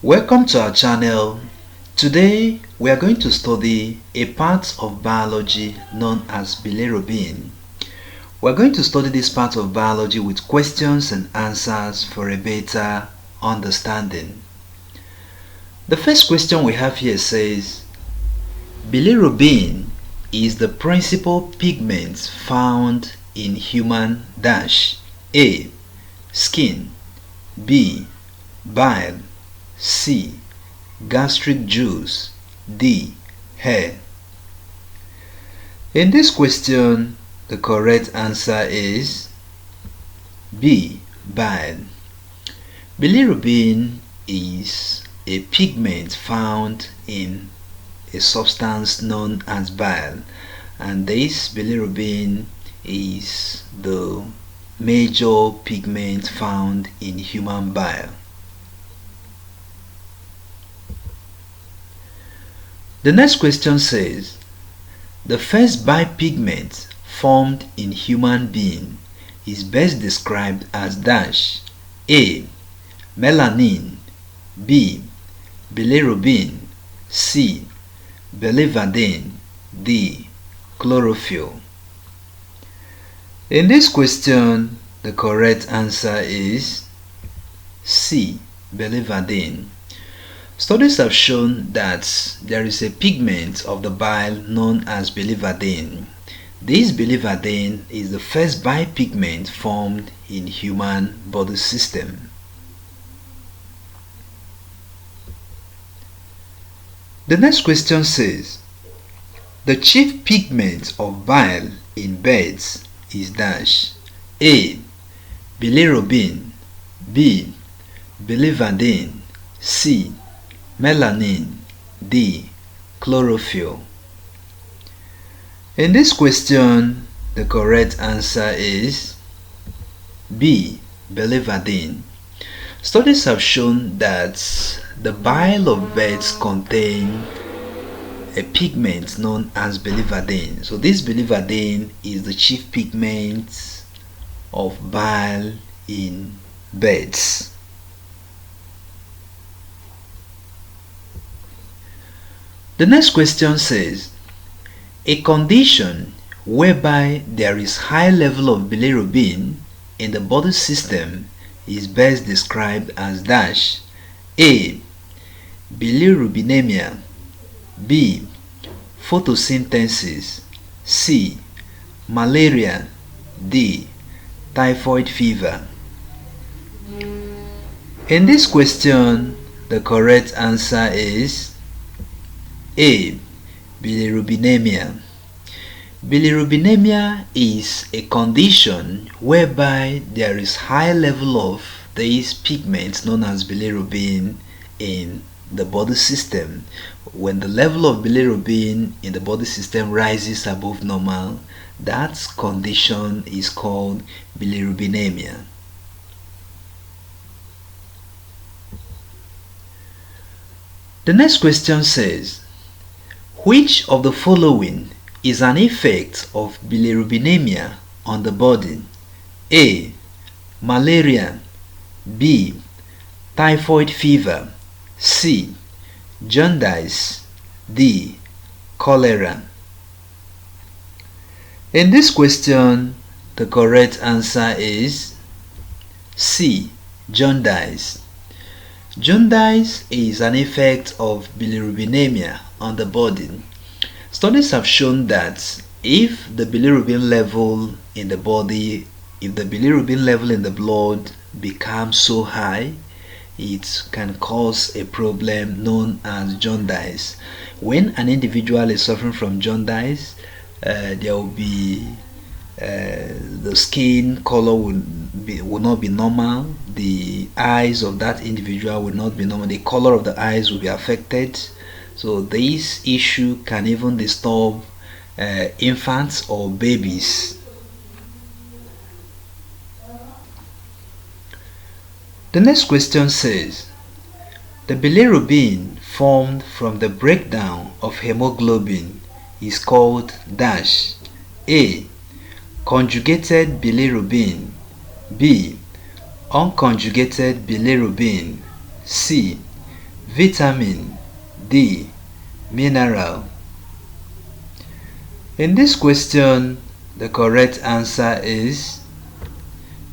Welcome to our channel. Today we are going to study a part of biology known as bilirubin. We are going to study this part of biology with questions and answers for a better understanding. The first question we have here says, bilirubin is the principal pigment found in human A. Skin, B. Bile, C. Gastric juice, D. Hair. In this question, the correct answer is B. Bile. Bilirubin is a pigment found in a substance known as bile, and this bilirubin is the major pigment found in human bile. The next question says, the first bipigment formed in human being is best described as A. Melanin, B. Bilirubin, C. Biliverdin, D. Chlorophyll. In this question, the correct answer is C. Biliverdin. Studies have shown that there is a pigment of the bile known as biliverdin. This biliverdin is the first bipigment formed in human body system. The next question says, the chief pigment of bile in birds is A. Bilirubin, B. Biliverdin, C. Melanin, D. Chlorophyll. In this question, the correct answer is B. Biliverdin. Studies have shown that the bile of birds contain a pigment known as biliverdin. So this biliverdin is the chief pigment of bile in birds. The next question says, a condition whereby there is high level of bilirubin in the body system is best described as A. Bilirubinemia, B. Photosynthesis, C. Malaria, D. Typhoid fever. In this question, the correct answer is A. Bilirubinemia. Bilirubinemia is a condition whereby there is high level of these pigments known as bilirubin in the body system. When the level of bilirubin in the body system rises above normal, that condition is called bilirubinemia. The next question says, which of the following is an effect of bilirubinemia on the body? A. Malaria, B. Typhoid fever, C. Jaundice, D. Cholera. In this question, the correct answer is C. Jaundice. Jaundice is an effect of bilirubinemia on the body. Studies have shown that if the bilirubin level in the body, if the bilirubin level in the blood becomes so high, it can cause a problem known as jaundice. When an individual is suffering from jaundice, there will be the skin color will not be normal, the eyes of that individual will not be normal, the color of the eyes will be affected. So this issue can even disturb infants or babies. The next question says, the bilirubin formed from the breakdown of hemoglobin is called A. Conjugated bilirubin, B. Unconjugated bilirubin, C. vitamin, D. Mineral. In this question, the correct answer is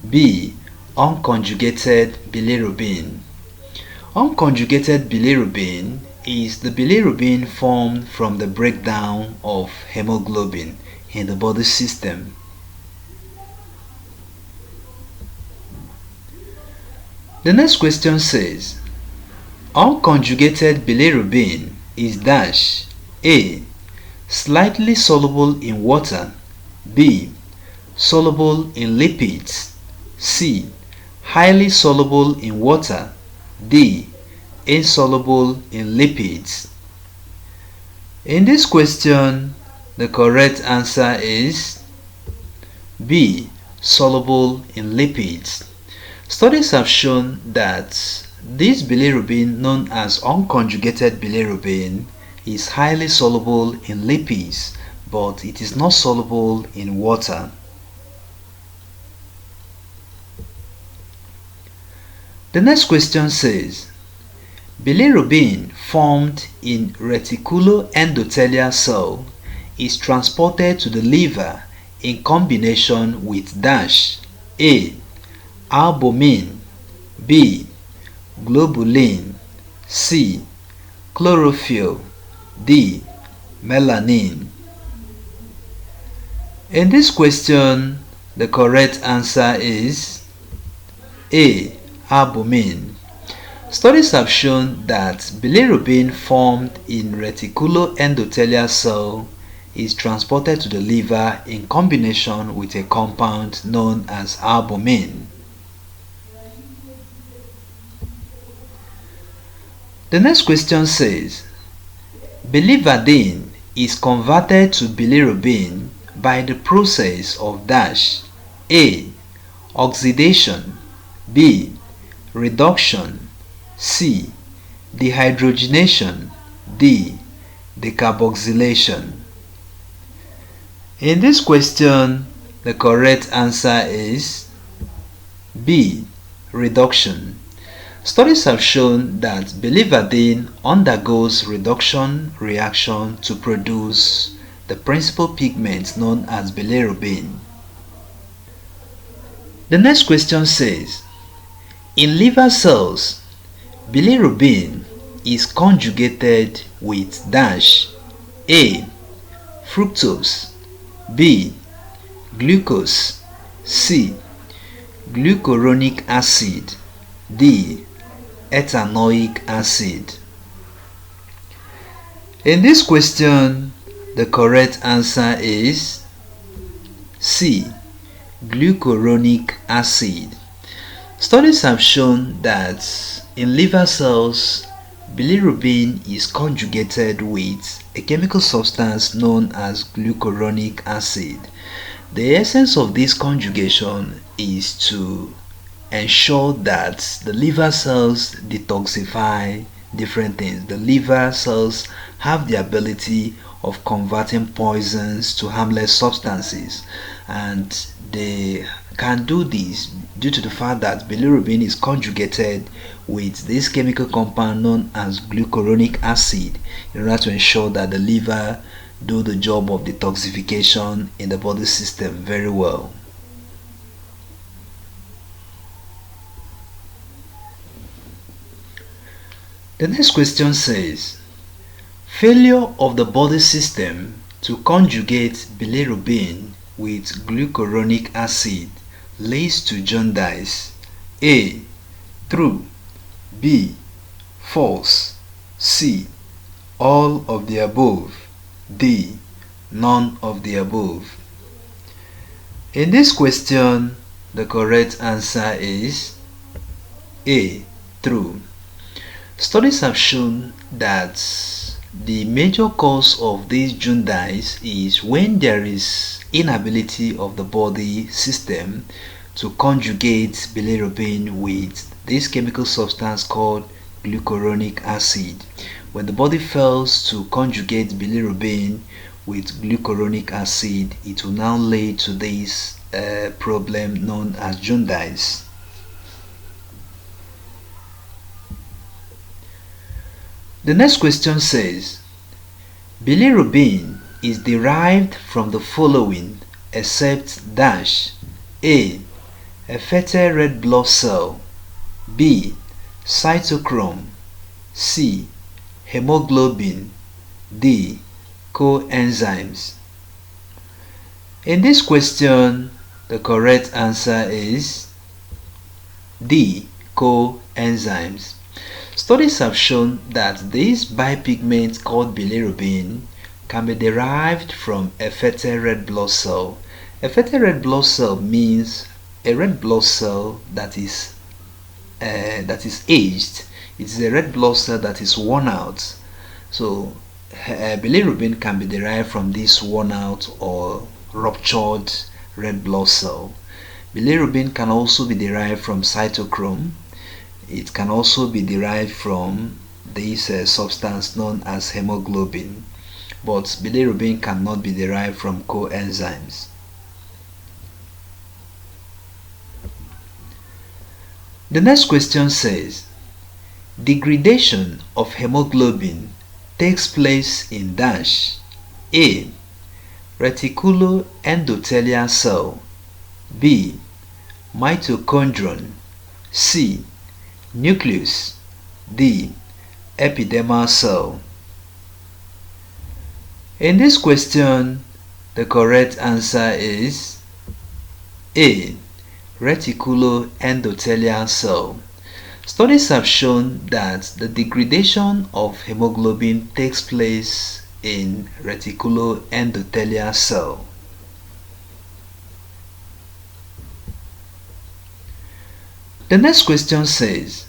B. Unconjugated bilirubin. Unconjugated bilirubin is the bilirubin formed from the breakdown of hemoglobin in the body system. The next question says, unconjugated bilirubin is dash A. Slightly soluble in water, B. Soluble in lipids, C. Highly soluble in water, D. Insoluble in lipids. In this question, the correct answer is B. Soluble in lipids. Studies have shown that this bilirubin, known as unconjugated bilirubin, is highly soluble in lipids, but it is not soluble in water. The next question says, bilirubin formed in reticuloendothelial cell is transported to the liver in combination with dash A. Albumin, B. Globulin, C. Chlorophyll, D. Melanin. In this question, the correct answer is A. Albumin. Studies have shown that bilirubin formed in reticuloendothelial cell is transported to the liver in combination with a compound known as albumin. The next question says, biliverdin is converted to bilirubin by the process of dash A. Oxidation, B. Reduction, C. Dehydrogenation, D. Decarboxylation. In this question, the correct answer is B. Reduction. Studies have shown that biliverdin undergoes reduction reaction to produce the principal pigment known as bilirubin. The next question says, in liver cells, bilirubin is conjugated with dash A. Fructose, B. Glucose, C. Glucuronic acid, D. Ethanoic acid. In this question, the correct answer is C. Glucuronic acid. Studies have shown that in liver cells, bilirubin is conjugated with a chemical substance known as glucuronic acid. The essence of this conjugation is to ensure that the liver cells detoxify different things. The liver cells have the ability of converting poisons to harmless substances, and they can do this due to the fact that bilirubin is conjugated with this chemical compound known as glucuronic acid in order to ensure that the liver do the job of detoxification in the body system very well. The next question says, failure of the body system to conjugate bilirubin with glucuronic acid leads to jaundice. A. True, B. False, C. All of the above, D. None of the above. In this question, the correct answer is A. True. Studies have shown that the major cause of this jaundice is when there is inability of the body system to conjugate bilirubin with this chemical substance called glucuronic acid. When the body fails to conjugate bilirubin with glucuronic acid, it will now lead to this problem known as jaundice. The next question says, bilirubin is derived from the following except dash. A. Effector red blood cell. B. Cytochrome. C. Hemoglobin. D. Coenzymes. In this question, the correct answer is D. Coenzymes. Studies have shown that this bipigment called bilirubin can be derived from effector red blood cell. Effector red blood cell means a red blood cell that is aged. It is a red blood cell that is worn out. So bilirubin can be derived from this worn out or ruptured red blood cell. Bilirubin can also be derived from cytochrome. It can also be derived from this substance known as hemoglobin, but bilirubin cannot be derived from coenzymes. The next question says, degradation of hemoglobin takes place in dash. A. Reticuloendothelial cell. B. Mitochondrion. C. Nucleus. D. Epidermal cell. In this question, the correct answer is A. Reticuloendothelial cell. Studies have shown that the degradation of hemoglobin takes place in reticuloendothelial cell. The next question says,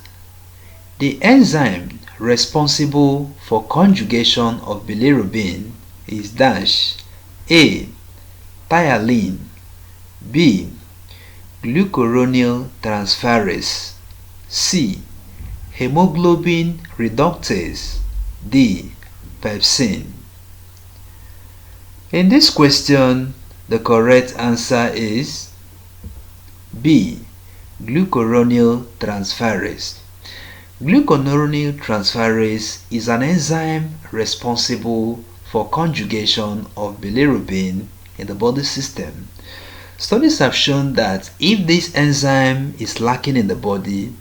the enzyme responsible for conjugation of bilirubin is dash. A. Thiolin. B. Glucuronil transferase. C. Hemoglobin reductase. D. Pepsin. In this question, the correct answer is B. Glucuronil transferase. Glucuronil transferase is an enzyme responsible for conjugation of bilirubin in the body system. Studies have shown that if this enzyme is lacking in the body,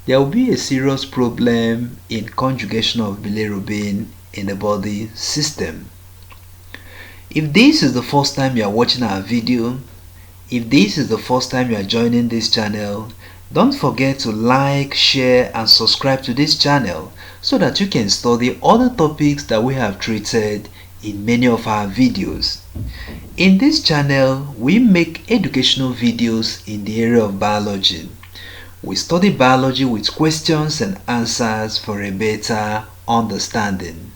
there will be a serious problem in conjugation of bilirubin in the body system. If this is the first time you are watching our video, if this is the first time you are joining this channel, don't forget to like, share and subscribe to this channel so that you can study other topics that we have treated in many of our videos. In this channel, we make educational videos in the area of biology. We study biology with questions and answers for a better understanding.